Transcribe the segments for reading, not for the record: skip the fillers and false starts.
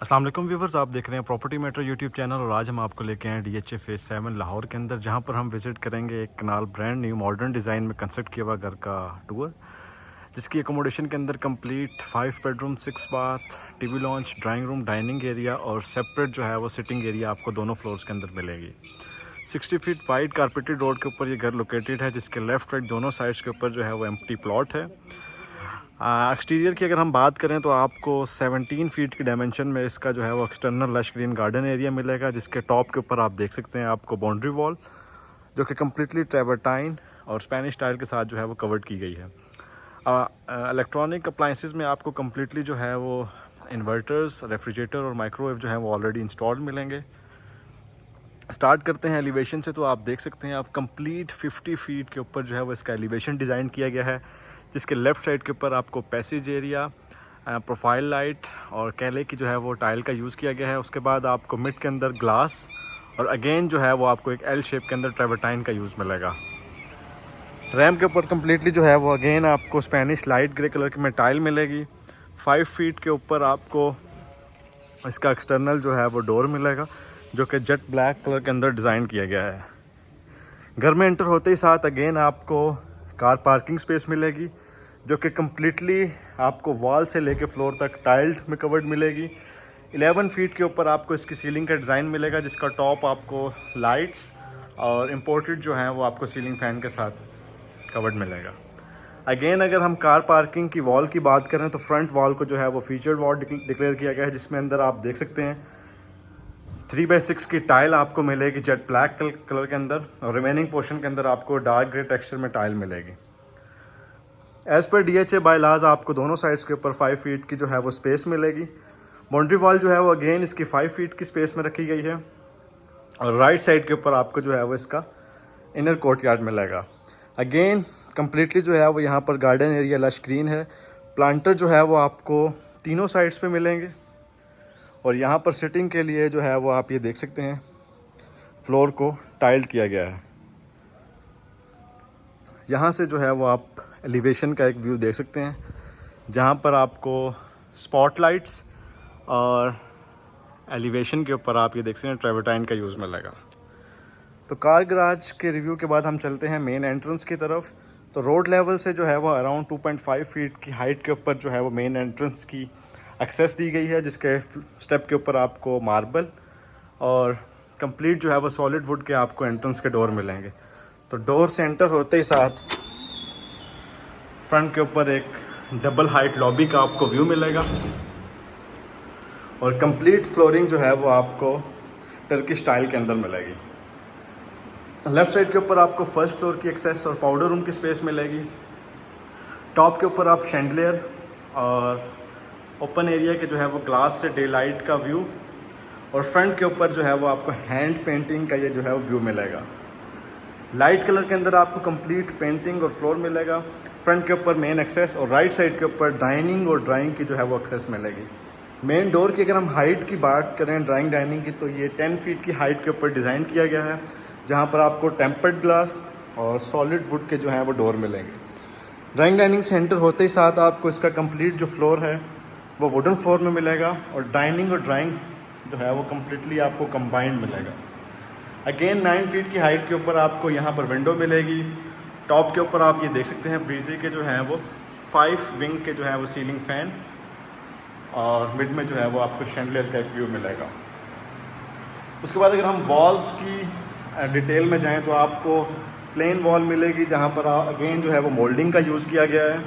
अस्सलाम वालेकुम व्यूवर्स, आप देख रहे हैं प्रॉपर्टी मैटर यूट्यूब चैनल और आज हम आपको लेके आए DHA फेज 7 लाहौर के अंदर, जहां पर हम विज़िट करेंगे एक कनाल ब्रांड न्यू मॉडर्न डिज़ाइन में कंस्ट्रक्ट किया हुआ घर का टूर, जिसकी अकोमोडेशन के अंदर complete 5 bedroom 6 bath TV launch drawing room dining area और सेपरेट जो है वो सिटिंग एरिया आपको दोनों फ्लोर्स के अंदर मिलेगी। 60 फीट वाइड कारपेटेड रोड के ऊपर ये घर लोकेटेड है, जिसके लेफ्ट राइट दोनों साइड्स के ऊपर जो है वो एम्प्टी प्लॉट है। एक्सटीरियर की अगर हम बात करें तो आपको 17 फीट की डायमेंशन में इसका जो है वो external lush green garden area मिलेगा, जिसके टॉप के ऊपर आप देख सकते हैं आपको बाउंड्री वॉल जो कि कम्प्लीटली ट्रेवर्टाइन और स्पेनिश टाइल के साथ जो है वो कवर्ड की गई है। इलेक्ट्रॉनिक अप्लाइंसेस में आपको कम्प्लीटली जो है वो इन्वर्टर्स, रेफ्रिजरेटर और माइक्रोवेव जो है वो ऑलरेडी इंस्टॉल्ड मिलेंगे। स्टार्ट करते हैं एलिवेशन से, तो आप देख सकते हैं आप कंप्लीट 50 फीट के ऊपर जो है वो इसका एलिवेशन डिज़ाइन किया गया है, जिसके लेफ़्ट साइड के ऊपर आपको पैसेज एरिया, प्रोफाइल लाइट और कैले की जो है वो टाइल का यूज़ किया गया है। उसके बाद आपको मिड के अंदर ग्लास और अगेन जो है वो आपको एक एल शेप के अंदर ट्रेवर्टाइन का यूज़ मिलेगा। रैम के ऊपर कम्प्लीटली जो है वो अगेन आपको स्पेनिश लाइट ग्रे कलर की में टाइल मिलेगी। 5 फीट के ऊपर आपको इसका एक्सटर्नल जो है वो डोर मिलेगा, जो कि जेट ब्लैक कलर के अंदर डिज़ाइन किया गया है। घर में एंटर होते ही साथ अगेन आपको कार पार्किंग स्पेस मिलेगी, जो कि कम्प्लीटली आपको वॉल से लेके फ्लोर तक टाइल्ड में कवर्ड मिलेगी। 11 फीट के ऊपर आपको इसकी सीलिंग का डिज़ाइन मिलेगा, जिसका टॉप आपको लाइट्स और इम्पोर्टेड जो है वो आपको सीलिंग फैन के साथ कवर्ड मिलेगा। अगेन अगर हम कार पार्किंग की वॉल की बात करें तो फ्रंट वॉल को जो है वो फीचर्ड वॉल डिक्लेयर किया गया है, जिसमें अंदर आप देख सकते हैं 3/6 की टाइल आपको मिलेगी जेट ब्लैक कलर के अंदर, और रिमेनिंग पोर्शन के अंदर आपको डार्क ग्रे टेक्सचर में टाइल मिलेगी। As per DHA bylaws आपको दोनों साइड्स के ऊपर 5 फीट की जो है वो स्पेस मिलेगी। बाउंड्री वॉल जो है वो अगेन इसकी 5 फीट की स्पेस में रखी गई है, और राइट साइड के ऊपर आपको जो है वो इसका इनर कोर्ट यार्ड मिलेगा। अगेन कम्प्लीटली जो है वो यहाँ पर गार्डन एरिया लश ग्रीन है। प्लांटर जो है वो आपको तीनों साइड्स पे मिलेंगे, और यहाँ पर सिटिंग के लिए जो है वो आप ये देख सकते हैं फ्लोर को टाइल्ड किया गया है। यहाँ से जो है वो आप एलिवेशन का एक व्यू देख सकते हैं, जहाँ पर आपको स्पॉटलाइट्स और एलिवेशन के ऊपर आप ये देख सकते हैं ट्रेवर्टाइन का यूज़ मिलेगा। तो कार गराज के रिव्यू के बाद हम चलते हैं मेन एंट्रेंस की तरफ। तो रोड लेवल से जो है वो अराउंड 2.5 फीट की हाइट के ऊपर जो है वो मेन एंट्रेंस की एक्सेस दी गई है, जिसके स्टेप के ऊपर आपको मार्बल और कंप्लीट जो है वो सॉलिड वुड के आपको एंट्रेंस के डोर मिलेंगे। तो डोर से एंटर होते ही साथ फ्रंट के ऊपर एक डबल हाइट लॉबी का आपको व्यू मिलेगा, और कंप्लीट फ्लोरिंग जो है वो आपको टर्किश टाइल के अंदर मिलेगी। लेफ़्ट साइड के ऊपर आपको फर्स्ट फ्लोर की एक्सेस और पाउडर रूम की स्पेस मिलेगी। टॉप के ऊपर आप शैंडलियर और ओपन एरिया के जो है वो ग्लास से डे लाइट का व्यू, और फ्रंट के ऊपर जो है वो आपको हैंड पेंटिंग का ये जो है वो व्यू मिलेगा। लाइट कलर के अंदर आपको कंप्लीट पेंटिंग और फ्लोर मिलेगा। फ्रंट के ऊपर मेन एक्सेस और राइट साइड के ऊपर डाइनिंग और ड्राइंग की जो है वो एक्सेस मिलेगी। मेन डोर की अगर हम हाइट की बात करें ड्राइंग डाइनिंग की, तो ये 10 फीट की हाइट के ऊपर डिज़ाइन किया गया है, जहाँ पर आपको टेम्पर्ड ग्लास और सॉलिड वुड के जो हैं वो डोर मिलेंगे। ड्राइंग डाइनिंग से एंटर होते ही साथ आपको इसका कंप्लीट जो फ्लोर है वो वुडन फ्लोर में मिलेगा, और डाइनिंग और ड्राइंग जो है वो कम्प्लीटली आपको कंबाइंड मिलेगा। अगेन 9 फीट की हाइट के ऊपर आपको यहाँ पर विंडो मिलेगी। टॉप के ऊपर आप ये देख सकते हैं ब्रीजी के जो हैं वो 5 विंग के जो है वो सीलिंग फैन, और मिड में जो है वो आपको शैंडलियर का एक व्यू मिलेगा। उसके बाद अगर हम वॉल्स की डिटेल में जाएं तो आपको प्लेन वॉल मिलेगी, जहाँ पर अगेन जो है वो मोल्डिंग का यूज़ किया गया है,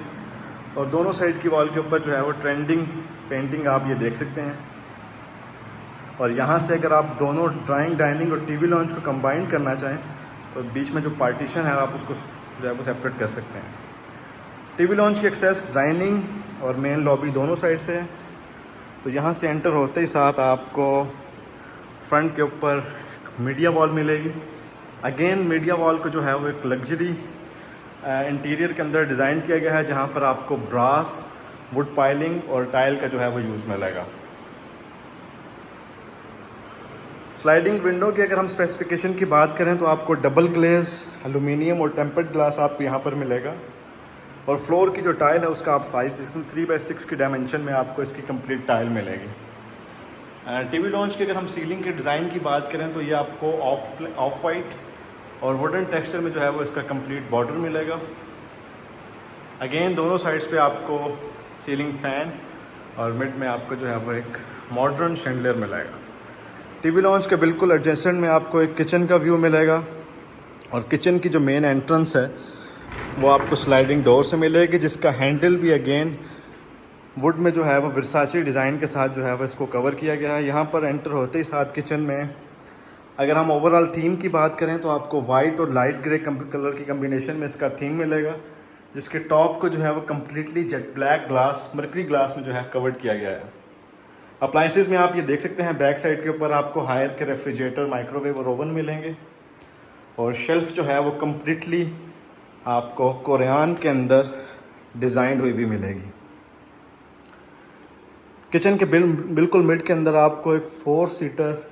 और दोनों साइड की वॉल के ऊपर जो है वो ट्रेंडिंग पेंटिंग आप ये देख सकते हैं। और यहाँ से अगर आप दोनों ड्राइंग डाइनिंग और टीवी लॉन्च को कंबाइन करना चाहें तो बीच में जो पार्टीशन है आप उसको जो है वो सेपरेट कर सकते हैं। टीवी लॉन्च की एक्सेस डाइनिंग और मेन लॉबी दोनों साइड से है। तो यहाँ से एंटर होते ही साथ आपको फ्रंट के ऊपर मीडिया वॉल मिलेगी। अगेन मीडिया वॉल को जो है वो एक लग्जरी इंटीरियर के अंदर डिज़ाइन किया गया है, जहाँ पर आपको ब्रास, वुड पाइलिंग और टाइल का जो है वो यूज़ मिलेगा। स्लाइडिंग विंडो की अगर हम स्पेसिफिकेशन की बात करें तो आपको डबल ग्लेज एलुमिनियम और टेम्पर्ड ग्लास आपको यहाँ पर मिलेगा, और फ्लोर की जो टाइल है उसका आप साइज़ 3/6 की डायमेंशन में आपको इसकी कंप्लीट टाइल मिलेगी। टीवी लॉन्च की अगर हम सीलिंग के डिज़ाइन की बात करें तो ये आपको ऑफ वाइट और वुडन टेक्सचर में जो है वो इसका कंप्लीट बॉर्डर मिलेगा। अगेन दोनों साइड्स पे आपको सीलिंग फ़ैन और मिड में आपको जो है वो एक मॉडर्न शैंडलियर मिलेगा। टीवी लॉन्च के बिल्कुल एडजेसेंट में आपको एक किचन का व्यू मिलेगा और किचन की जो मेन एंट्रेंस है वो आपको स्लाइडिंग डोर से मिलेगी, जिसका हैंडल भी अगेन वुड में जो है वो वर्साचे डिज़ाइन के साथ जो है वो इसको कवर किया गया है। यहाँ पर एंटर होते ही साथ किचन में अगर हम ओवरऑल थीम की बात करें तो आपको वाइट और लाइट ग्रे कलर की कम्बिनेशन में इसका थीम मिलेगा, जिसके टॉप को जो है वो completely jet black glass mercury glass में जो है कवर्ड किया गया है। अप्लाइंसेस में आप ये देख सकते हैं बैक साइड के ऊपर आपको हायर के रेफ्रिजरेटर, माइक्रोवेव और ओवन मिलेंगे और शेल्फ जो है वो कम्प्लीटली आपको कोरियान के अंदर डिज़ाइन हुई भी मिलेगी। किचन के बिल्कुल मिड के अंदर आपको एक 4 सीटर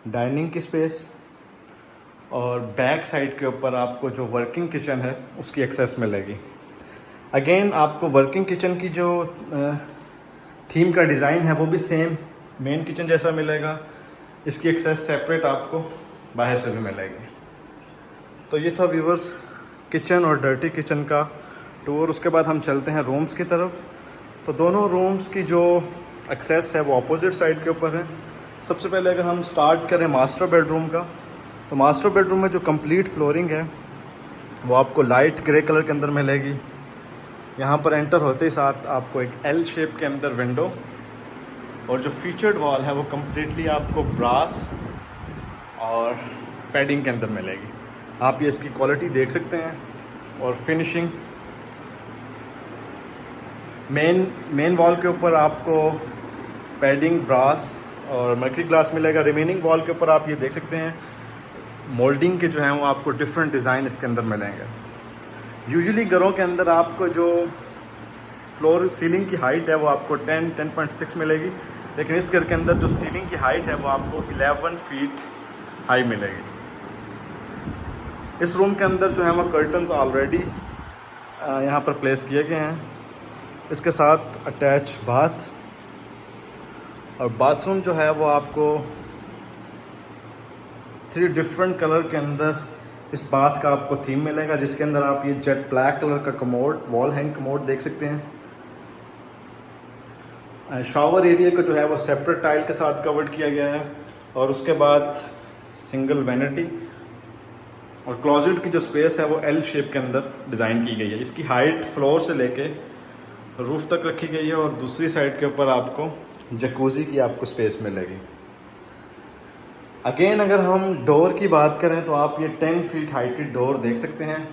डाइनिंग की स्पेस और बैक साइड के ऊपर आपको जो वर्किंग किचन है उसकी एक्सेस मिलेगी। अगेन आपको वर्किंग किचन की जो थीम का डिज़ाइन है वो भी सेम मेन किचन जैसा मिलेगा। इसकी एक्सेस सेपरेट आपको बाहर से भी मिलेगी। तो ये था व्यूवर्स किचन और डर्टी किचन का टूर। उसके बाद हम चलते हैं रूम्स की तरफ। तो दोनों रूम्स की जो एक्सेस है वो अपोजिट साइड के ऊपर है। सबसे पहले अगर हम स्टार्ट करें मास्टर बेडरूम का, तो मास्टर बेडरूम में जो कंप्लीट फ्लोरिंग है वो आपको लाइट ग्रे कलर के अंदर मिलेगी। यहाँ पर एंटर होते ही साथ आपको एक एल शेप के अंदर विंडो और जो फीचर्ड वॉल है वो कम्प्लीटली आपको ब्रास और पैडिंग के अंदर मिलेगी। आप ये इसकी क्वालिटी देख सकते हैं और फिनिशिंग मेन वॉल के ऊपर आपको पैडिंग, ब्रास और मर्करी ग्लास मिलेगा। रिमेनिंग वॉल के ऊपर आप ये देख सकते हैं मोल्डिंग के जो हैं वो आपको डिफरेंट डिज़ाइन इसके अंदर मिलेंगे। यूजुअली घरों के अंदर आपको जो फ्लोर सीलिंग की हाइट है वो आपको 10.6 मिलेगी, लेकिन इस घर के अंदर जो सीलिंग की हाइट है वो आपको 11 फीट हाई मिलेगी। इस रूम के अंदर जो है वो कर्टन्स ऑलरेडी यहाँ पर प्लेस किए गए हैं। इसके साथ अटैच बाथ और बाथरूम जो है वो आपको 3 डिफरेंट कलर के अंदर इस बाथ का आपको थीम मिलेगा, जिसके अंदर आप ये जेट ब्लैक कलर का कमोड, वॉल हैंग कमोड देख सकते हैं। शावर एरिया को जो है वो सेपरेट टाइल के साथ कवर्ड किया गया है और उसके बाद सिंगल वैनिटी और क्लोजेट की जो स्पेस है वो एल शेप के अंदर डिज़ाइन की गई है। इसकी हाइट फ्लोर से लेके रूफ तक रखी गई है और दूसरी साइड के ऊपर आपको जकूज़ी की आपको स्पेस मिलेगी। अगेन अगर हम डोर की बात करें तो आप ये 10 फीट हाइटेड डोर देख सकते हैं,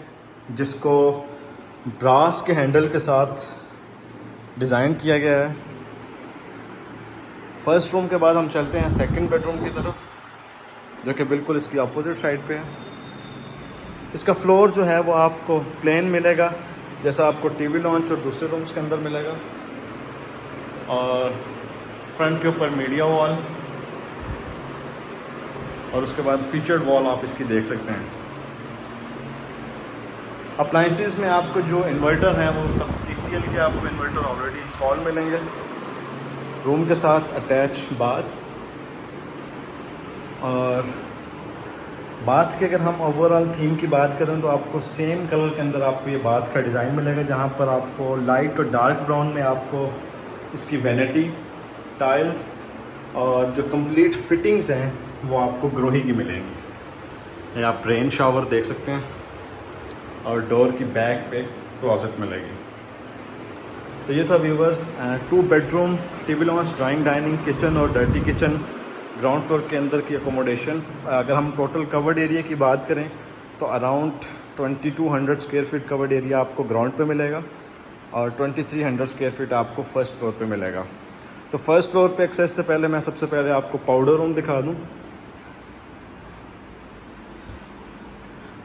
जिसको ब्रास के हैंडल के साथ डिज़ाइन किया गया है। फर्स्ट रूम के बाद हम चलते हैं सेकंड बेडरूम की तरफ, जो कि बिल्कुल इसकी अपोजिट साइड पे है। इसका फ्लोर जो है वो आपको प्लेन मिलेगा, जैसा आपको टीवी लॉन्च और दूसरे रूम्स के अंदर मिलेगा। और फ्रंट के ऊपर मीडिया वॉल और उसके बाद फीचर्ड वॉल आप इसकी देख सकते हैं। अप्लाइंसेस में आपको जो इन्वर्टर हैं वो सब TCL के आपको इन्वर्टर ऑलरेडी इंस्टॉल मिलेंगे। रूम के साथ अटैच बाथ और बाथ के अगर हम ओवरऑल थीम की बात करें तो आपको सेम कलर के अंदर आपको ये बाथ का डिज़ाइन मिलेगा, जहाँ पर आपको लाइट और डार्क ब्राउन में आपको इसकी वैनिटी, टाइल्स और जो कंप्लीट फिटिंग्स हैं वो आपको ग्रोही की मिलेंगी। ये आप रेन शावर देख सकते हैं और डोर की बैक पे क्लोजेट मिलेगी। तो ये था viewers 2 bedroom, TV launch, drawing dining, kitchen और डर्टी किचन, ग्राउंड फ्लोर के अंदर की अकोमोडेशन। अगर हम टोटल कवर्ड एरिया की बात करें तो around 2200 square feet covered area आपको ग्राउंड पे मिलेगा और 2300 स्क्वायर फीट आपको फर्स्ट फ्लोर पे मिलेगा। तो फर्स्ट फ्लोर पे एक्सेस से पहले मैं सबसे पहले आपको पाउडर रूम दिखा दूँ।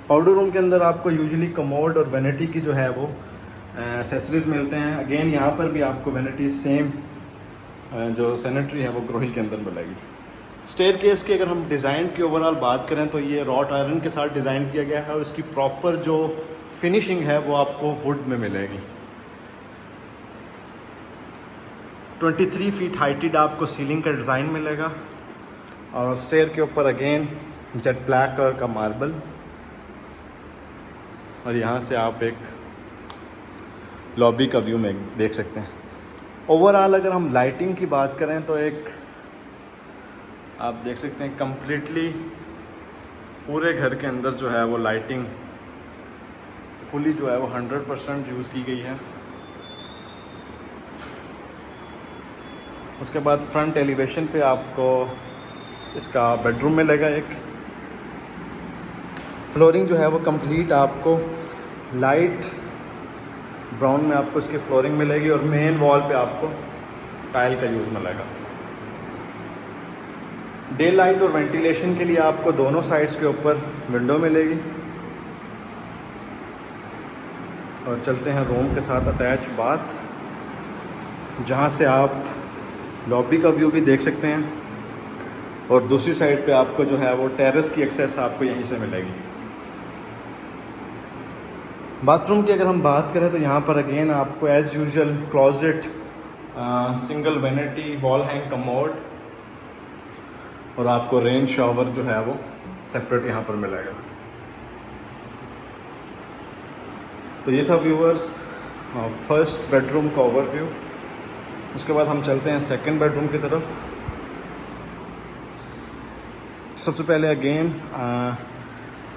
पाउडर रूम के अंदर आपको यूजुअली कमोड और वैनिटी की जो है वो एसेसरीज मिलते हैं। अगेन यहाँ पर भी आपको वैनिटी सेम जो सैनिटरी है वो ग्रोही के अंदर मिलेगी। स्टेयर केस की अगर हम डिज़ाइन की ओवरऑल बात करें तो ये रॉट आयरन के साथ डिज़ाइन किया गया है और इसकी प्रॉपर जो फिनिशिंग है वो आपको वुड में मिलेगी। 23 फीट हाइटेड आपको सीलिंग का डिज़ाइन मिलेगा। और स्टेयर के ऊपर अगेन जेट ब्लैक कलर का मार्बल, और यहाँ से आप एक लॉबी का व्यू में देख सकते हैं। ओवरऑल अगर हम लाइटिंग की बात करें तो एक आप देख सकते हैं कम्प्लीटली पूरे घर के अंदर जो है वो लाइटिंग फुली जो है वो 100% यूज़ की गई है। उसके बाद फ्रंट एलिवेशन पे आपको इसका बेडरूम मिलेगा। एक फ्लोरिंग जो है वो कंप्लीट आपको लाइट ब्राउन में आपको इसकी फ्लोरिंग मिलेगी, और मेन वॉल पे आपको टाइल का यूज़ मिलेगा। डे लाइट और वेंटिलेशन के लिए आपको दोनों साइड्स के ऊपर विंडो मिलेगी। और चलते हैं रूम के साथ अटैच बाथ, जहाँ से आप लॉबी का व्यू भी देख सकते हैं, और दूसरी साइड पे आपको जो है वो टेरेस की एक्सेस आपको यहीं से मिलेगी। बाथरूम की अगर हम बात करें तो यहाँ पर अगेन आपको as usual closet, single vanity, wall hang commode, और आपको रेन शावर जो है वो सेपरेट यहाँ पर मिलेगा। तो ये था व्यूअर्स फर्स्ट बेडरूम का ओवरव्यू। उसके बाद हम चलते हैं सेकंड बेडरूम की तरफ। सबसे पहले अगेन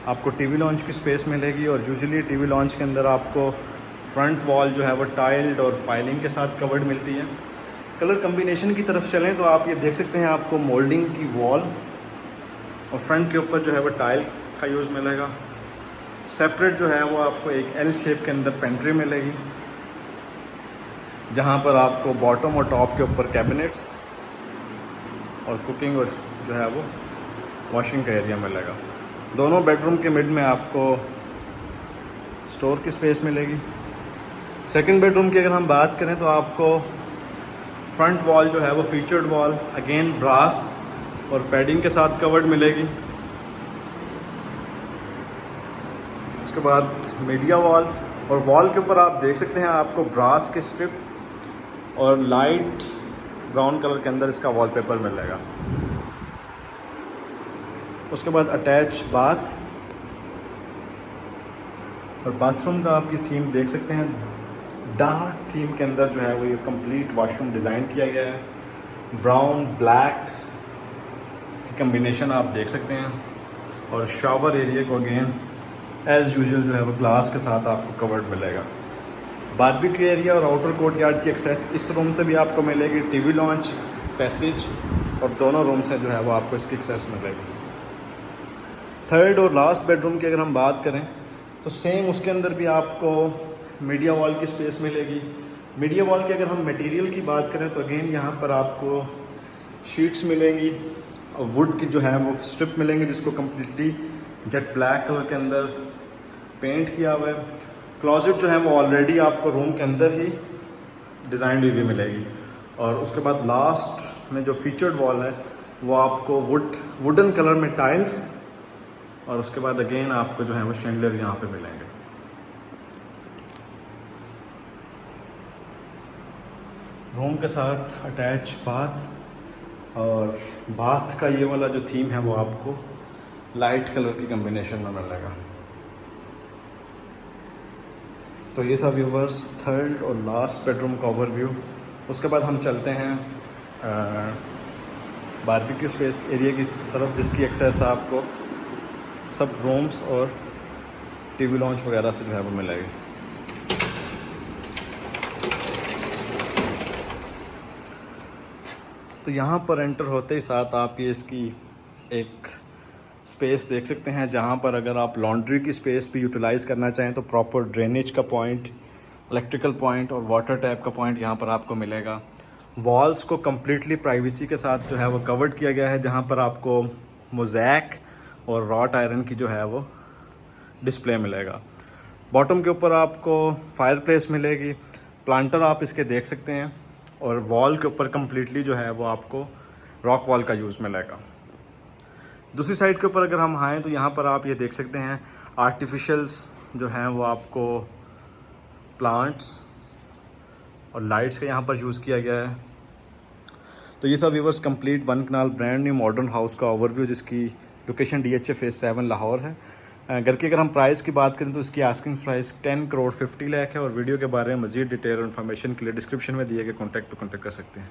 आपको टीवी लॉन्च की स्पेस मिलेगी, और यूजुअली टीवी लॉन्च के अंदर आपको फ्रंट वॉल जो है वो टाइल्ड और पाइलिंग के साथ कवर्ड मिलती है। कलर कम्बिनेशन की तरफ चलें तो आप ये देख सकते हैं आपको मोल्डिंग की वॉल, और फ्रंट के ऊपर जो है वो टाइल का यूज़ मिलेगा। सेपरेट जो है वो आपको एक एल शेप के अंदर पेंट्री मिलेगी, जहाँ पर आपको बॉटम और टॉप के ऊपर कैबिनेट्स और कुकिंग और जो है वो वॉशिंग का एरिया मिलेगा। दोनों बेडरूम के मिड में आपको स्टोर की स्पेस मिलेगी। सेकंड बेडरूम की अगर हम बात करें तो आपको फ्रंट वॉल जो है वो फीचर्ड वॉल अगेन ब्रास और पैडिंग के साथ कवर्ड मिलेगी। उसके बाद मीडिया वॉल, और वॉल के ऊपर आप देख सकते हैं आपको ब्रास के स्ट्रिप और लाइट ब्राउन कलर के अंदर इसका वॉलपेपर मिलेगा। उसके बाद अटैच बाथ, और बाथरूम का आप ये थीम देख सकते हैं, डार्क थीम के अंदर जो है वो ये कंप्लीट वॉशरूम डिज़ाइन किया गया है। ब्राउन ब्लैक कम्बिनेशन आप देख सकते हैं, और शावर एरिया को अगेन एज़ यूजुअल जो है वो ग्लास के साथ आपको कवर्ड मिलेगा। बारबेक्यू एरिया और आउटर कोर्ट यार्ड की एक्सेस इस रूम से भी आपको मिलेगी। टीवी लॉन्च, पैसेज, और दोनों रूम से जो है वो आपको इसकी एक्सेस मिलेगी। थर्ड और लास्ट बेडरूम की अगर हम बात करें तो सेम उसके अंदर भी आपको मीडिया वॉल की स्पेस मिलेगी। मीडिया वॉल की अगर हम मटेरियल की बात करें तो अगेन यहाँ पर आपको शीट्स मिलेंगी, और वुड की जो है वो स्ट्रिप मिलेंगे, जिसको कम्प्लीटली जेट ब्लैक कलर के अंदर पेंट किया हुआ है। क्लोजेट जो है वो ऑलरेडी आपको रूम के अंदर ही डिज़ाइन हुई मिलेगी। और उसके बाद लास्ट में जो फीचर्ड वॉल है वो आपको वुडन कलर में टाइल्स, और उसके बाद अगेन आपको जो है वो शैंडलियर यहाँ पे मिलेंगे। रूम के साथ अटैच बाथ, और बाथ का ये वाला जो थीम है वो आपको लाइट कलर की कम्बिनेशन में मिलेगा। तो ये था व्यूवर्स थर्ड और लास्ट बेडरूम का ओवरव्यू। उसके बाद हम चलते हैं बारबेक्यू स्पेस एरिया की तरफ, जिसकी एक्सेस आपको सब रूम्स और टीवी लॉन्च वगैरह से जो है वो मिलेगी। तो यहाँ पर एंटर होते ही साथ आप ये इसकी एक स्पेस देख सकते हैं, जहाँ पर अगर आप लॉन्ड्री की स्पेस भी यूटिलाइज़ करना चाहें तो प्रॉपर ड्रेनेज का पॉइंट, इलेक्ट्रिकल पॉइंट और वाटर टैप का पॉइंट यहाँ पर आपको मिलेगा। वॉल्स को कम्प्लीटली प्राइवेसी के साथ जो है वो कवर्ड किया गया है, जहाँ पर आपको मोज़ैक और रॉट आयरन की जो है वो डिस्प्ले मिलेगा। बॉटम के ऊपर आपको फायर प्लेस मिलेगी, प्लांटर आप इसके देख सकते हैं, और वॉल के ऊपर कम्प्लीटली जो है वो आपको रॉक वॉल का यूज़ मिलेगा। दूसरी साइड के ऊपर अगर हम आएँ तो यहाँ पर आप ये देख सकते हैं आर्टिफिशियल्स जो हैं वो आपको प्लांट्स और लाइट्स का यहाँ पर यूज़ किया गया है। तो ये था व्यूवर्स कंप्लीट 1 कनाल ब्रांड न्यू मॉडर्न हाउस का ओवरव्यू, जिसकी लोकेशन DHA फेज़ 7 लाहौर है। घर की अगर हम प्राइस की बात करें तो इसकी आस्किंग प्राइस 10 करोड़ 50 लाख है। और वीडियो के बारे में मजीद डिटेल और इन्फॉर्मेशन के लिए डिस्क्रिप्शन में दिए गए कॉन्टैक्ट पर कॉन्टैक्ट कर सकते हैं।